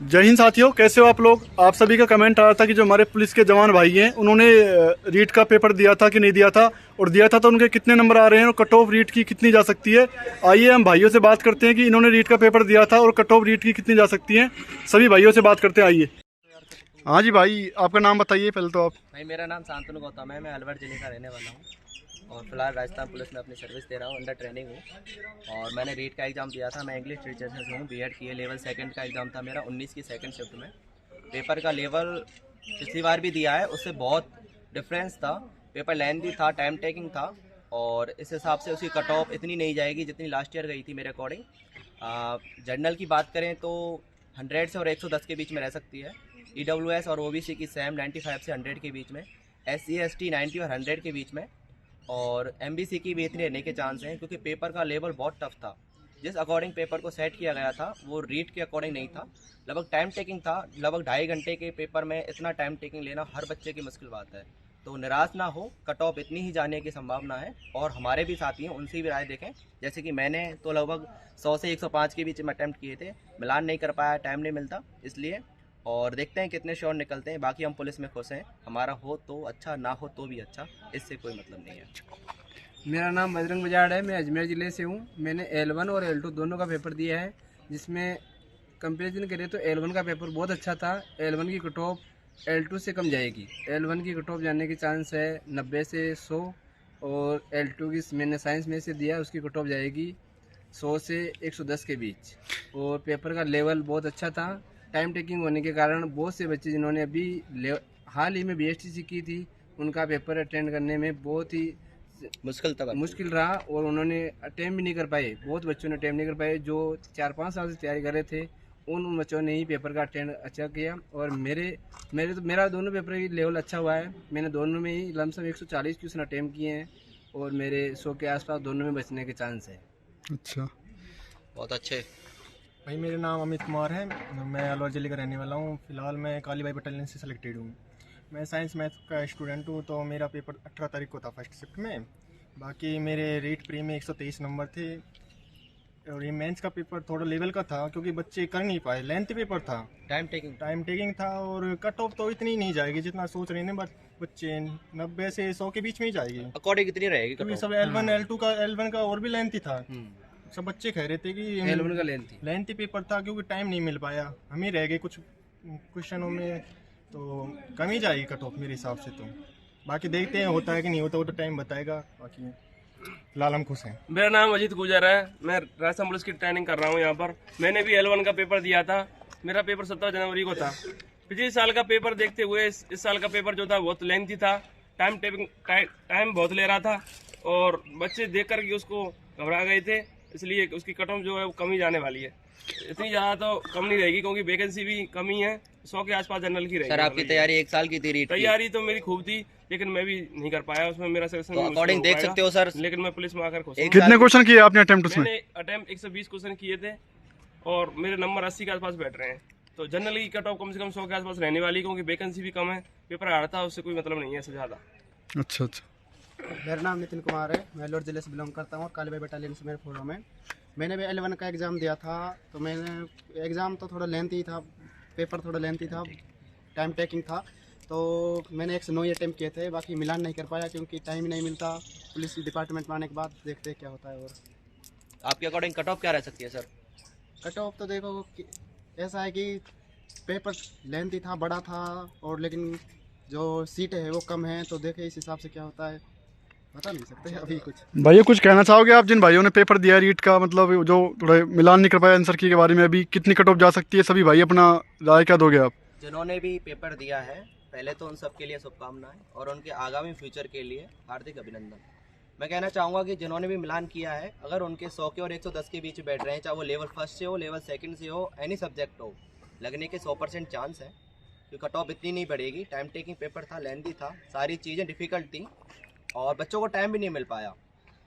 जय हिंद साथियों, कैसे हो आप लोग। आप सभी का कमेंट आ रहा था कि जो हमारे पुलिस के जवान भाई हैं उन्होंने रीट का पेपर दिया था कि नहीं दिया था, और दिया था तो उनके कितने नंबर आ रहे हैं और कट ऑफ रीट की कितनी जा सकती है। आइए हम भाइयों से बात करते हैं कि इन्होंने रीट का पेपर दिया था और कट ऑफ रीट की कितनी जा सकती है। सभी भाइयों से बात करते हैं, आइए। हाँ जी भाई, आपका नाम बताइए पहले तो आप। भाई मेरा नाम शांतनु गौतम है, मैं अलवर जिले का रहने वाला हूँ और फिलहाल राजस्थान पुलिस में अपनी सर्विस दे रहा हूँ, अंडर ट्रेनिंग हूँ। और मैंने रीट का एग्ज़ाम दिया था। मैं इंग्लिश टीचर से हूँ, बीएड किए। लेवल सेकंड का एग्ज़ाम था मेरा 19 की सेकंड शिफ्ट में। पेपर का लेवल पिछली बार भी दिया है, उससे बहुत डिफरेंस था। पेपर लेंथी था, टाइम टेकिंग था, और इस हिसाब से उसकी कट ऑफ इतनी नहीं जाएगी जितनी लास्ट ईयर गई थी मेरे अकॉर्डिंग। जर्नल की बात करें तो 100 से और 110 के बीच में रह सकती है। EWS और OBC की सेम 95 से 100 के बीच में, SC ST 90 और 100 के बीच में, और MBC की भी इतने रहने के चांस हैं, क्योंकि पेपर का लेवल बहुत टफ था। जिस अकॉर्डिंग पेपर को सेट किया गया था वो रीट के अकॉर्डिंग नहीं था। लगभग टाइम टेकिंग था, लगभग 2.5 घंटे के पेपर में इतना टाइम टेकिंग लेना हर बच्चे की मुश्किल बात है। तो निराश ना हो, कट ऑफ इतनी ही जाने की संभावना है। और हमारे भी साथी हैं, उनसे भी राय देखें। जैसे कि मैंने तो लगभग 100 से 105 के बीच में अटैम्प्ट किए थे, मिलान नहीं कर पाया, टाइम नहीं मिलता इसलिए। और देखते हैं कितने श्योर निकलते हैं। बाकी हम पुलिस में खुश हैं, हमारा हो तो अच्छा, ना हो तो भी अच्छा, इससे कोई मतलब नहीं है। मेरा नाम बजरंग बजाड़ है, मैं अजमेर ज़िले से हूँ। मैंने L1 और L2 दोनों का पेपर दिया है, जिसमें कंपैरिजन करें तो L1 का पेपर बहुत अच्छा था। L1 की कट ऑफ L2 से कम जाएगी। L1 की कट ऑफ जाने की चांस है 90 से 100, और L2 की मैंने साइंस में से दिया, उसकी कट ऑफ जाएगी 100 से 110 के बीच। और पेपर का लेवल बहुत अच्छा था। टाइम टेकिंग होने के कारण बहुत से बच्चे जिन्होंने अभी हाल ही में BSTC की थी, उनका पेपर अटेंड करने में बहुत ही मुश्किल रहा, और उन्होंने अटेम्प्ट भी नहीं कर पाए। बहुत बच्चों ने अटेम्प्ट नहीं कर पाए जो 4-5 साल से तैयारी कर रहे थे। उन बच्चों ने ही पेपर का अटेंड अच्छा किया। और मेरा दोनों पेपर की लेवल अच्छा हुआ है। मैंने दोनों में ही लमसम 140 क्वेश्चन अटेम्प्ट किए हैं, और मेरे 100 के आसपास दोनों में बचने के चांस है। अच्छा, बहुत अच्छे। भाई मेरा नाम अमित कुमार है, मैं अलवर जिले का रहने वाला हूँ। फिलहाल मैं काली बाई बटालियन से सिलेक्टेड हूँ। मैं साइंस मैथ का स्टूडेंट हूँ। तो मेरा पेपर 18 तारीख को था फर्स्ट शिफ्ट में। बाकी मेरे रीट प्री में 123 नंबर थे। और ये मेंस का पेपर थोड़ा लेवल का था, क्योंकि बच्चे कर नहीं पाए, लेंथ पेपर था, टाइम टेकिंग था। और कट ऑफ तो इतनी नहीं जाएगी जितना सोच रहे हैं, बट बच्चे 90 से 100 के बीच में ही जाएगी। अकॉर्डिंग कितनी रहेगी? क्योंकि सब L1 का और भी लेंथ ही था। सब बच्चे कह रहे थे कि L1 का लेंथी पेपर था, क्योंकि टाइम नहीं मिल पाया, हम ही रह गए कुछ क्वेश्चनों में, तो कम ही जाएगी कट ऑफ मेरे हिसाब से। तो बाकी देखते हैं होता है कि नहीं होता, वो तो टाइम बताएगा। बाकी फिलहाल हम खुश हैं। मेरा नाम अजीत गुजर है, मैं राजस्थान पुलिस की ट्रेनिंग कर रहा हूँ यहाँ पर। मैंने भी L1 का पेपर दिया था। मेरा पेपर 17 जनवरी को था। पिछले साल का पेपर देखते हुए इस साल का पेपर जो था बहुत लेंथी था, टाइम बहुत ले रहा था, और बच्चे देख कर के उसको घबरा गए थे, इसलिए उसकी कट ऑफ जो है वो कम ही जाने वाली है। इतनी ज़्यादा तो कम नहीं रहेगी, क्योंकि वैकेंसी भी कम ही है। 100 के आसपास जनरल की रहेगी। सर आपकी तैयारी 1 साल की थी रीट की? तैयारी तो मेरी खूब थी, लेकिन मैं भी नहीं कर पाया उसमें। मेरा सिलेक्शन तो अकॉर्डिंग देख सकते हो सर, लेकिन मैं पुलिस में आकर खुश हूँ। कितने क्वेश्चन किए आपने अटेम्प्ट उसमें? मैंने अटेम्प्ट 120 क्वेश्चन किए थे, और मेरे नंबर 80 के आसपास बैठ रहे हैं। तो जनरल की कट ऑफ कम से कम 100 के आसपास रहने वाली, क्योंकि वैकेंसी भी कम है। पेपर हार्ड था, उससे कोई मतलब नहीं है इससे ज़्यादा। अच्छा अच्छा। मेरा नाम नितिन कुमार है, मैं अलवर ज़िले से बिलोंग करता हूँ और काली बाई बटालियन से मेरे फॉलो में। मैंने भी L1 का एग्ज़ाम दिया था। तो मैंने एग्ज़ाम तो थोड़ा लेंथी था, पेपर थोड़ा लेंथी था, टाइम टेकिंग था। तो मैंने 109 अटैम्प्ट किए थे, बाकी मिलान नहीं कर पाया क्योंकि टाइम ही नहीं मिलता। पुलिस डिपार्टमेंट में आने के बाद देखते हैं क्या होता है। और आपके अकॉर्डिंग कट ऑफ क्या रह सकती है सर? कट ऑफ तो देखो ऐसा है कि पेपर लेंथी था, बड़ा था, और लेकिन जो सीट है वो कम है। तो देखें इस हिसाब से क्या होता है, बता नहीं सकते अभी कुछ। भाइयों, कुछ कहना चाहोगे आप जिन भाइयों ने पेपर दिया रीट का, मतलब जो थोड़ा मिलान नहीं कर पाया आंसर की के बारे में, अभी कितनी कट ऑफ जा सकती है? सभी भाई अपना राय क्या दोगे आप? जिन्होंने भी पेपर दिया है, पहले तो उन सब के लिए शुभकामनाएं, और उनके आगामी फ्यूचर के लिए हार्दिक अभिनंदन। मैं कहना चाहूँगा कि जिन्होंने भी मिलान किया है, अगर उनके 100 के और 110 के बीच बैठ रहे हैं, चाहे वो लेवल फर्स्ट से हो, लेवल सेकंड से हो, एनी सब्जेक्ट हो, लगने के 100% चांस है। क्योंकि कट ऑफ इतनी नहीं बढ़ेगी। टाइम टेकिंग पेपर था, लेंथी था, सारी चीज़ें डिफ़िकल्ट थी, और बच्चों को टाइम भी नहीं मिल पाया।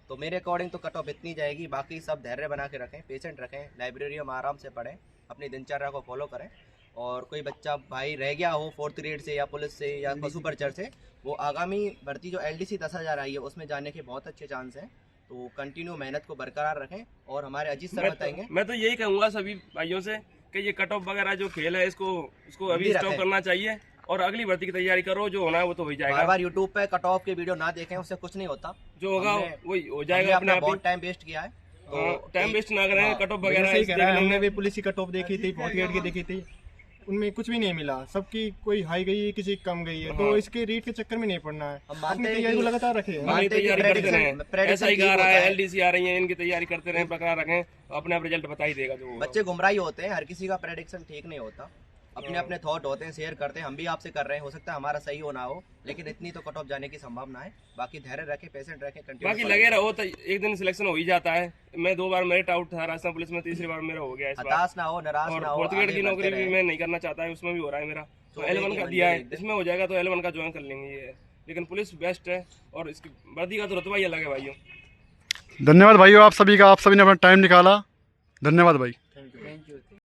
तो मेरे अकॉर्डिंग तो कट ऑफ इतनी जाएगी। बाकी सब धैर्य बना के रखें, पेशेंट रखें, लाइब्रेरी में आराम से पढ़ें, अपनी दिनचर्या को फॉलो करें। और कोई बच्चा भाई रह गया हो 4th ग्रेड से या पुलिस से या पशु परिचर से, वो आगामी भर्ती जो LDC 10,000 आई है उसमें जाने के बहुत अच्छे चांस हैं। तो कंटिन्यू मेहनत को बरकरार रखें। और हमारे अजीत सर बताएंगे। मैं तो यही कहूँगा सभी भाइयों से कि ये कट ऑफ वगैरह जो खेल है इसको अभी रखें। स्टॉप करना चाहिए और अगली भर्ती की तैयारी करो, जो होना है वो तो हो ही बार जाएगा, बार यूट्यूब पे कट ऑफ के वीडियो ना देखें, उससे कुछ नहीं होता। जो होगा हमने- वही हो हमने जाएगा अपने अपना आप बहुत ही। टाइम वेस्ट किया है, तो टाइम वेस्ट ना करें, कट ऑफ वैसे वगैरह ही इस कह रहा है, देखने हमने में। भी पुलिस की कट ऑफ देखी थी, 48 की देखी थी, उनमें कुछ भी नहीं मिला, सबकी कोई हाई गई है, किसी की कम गई है, तो इसके रीट के चक्कर में नहीं पड़ना है, हम मानते अपनी हैं तैयारी को कि- लगातार रखें। हमारी मानते हैं कि तैयारी करते prediction- रहें, ऐसा ही ठीक कह रहा होता है, है। LDC आ रही है, इनकी तैयारी करते रहें, पकड़ा रखें, अपने आप रिजल्ट बता ही देगा जो होगा। बच्चे गुमराही होते हैं, हर किसी का प्रेडिक्शन ठीक नहीं होता, अपने अपने थॉट होते हैं, शेयर करते हैं, हम भी आपसे कर रहे हैं, हो सकता है हमारा सही हो ना हो, लेकिन इतनी तो कट ऑफ जाने की संभावना है। बाकी धैर्य रखें, पेशेंट रखें, कंटिन्यू बाकी लगे रहो तो एक दिन सिलेक्शन हो ही जाता है। मैं 2 बार मेरिट आउट था राजस्थान पुलिस में, तीसरी बार मेरा हो गया इस बार। हताश ना हो, निराश और ना हो, फोर्थ ग्रेड आगे की बढ़ते नौकरी भी रहें। मैं नहीं करना चाहता है, उसमें भी हो रहा है मेरा, तो तो L1 देखिए का बन दिया है, जाएगी। इसमें हो जाएगा तो L1 का ज्वाइन कर लेंगे ये, लेकिन पुलिस बेस्ट है और इसकी वर्दी का तो रुतबा ही अलग है भाइयों। धन्यवाद भाइयों आप सभी का, आप सभी ने अपना टाइम निकाला, धन्यवाद भाई। Thank you.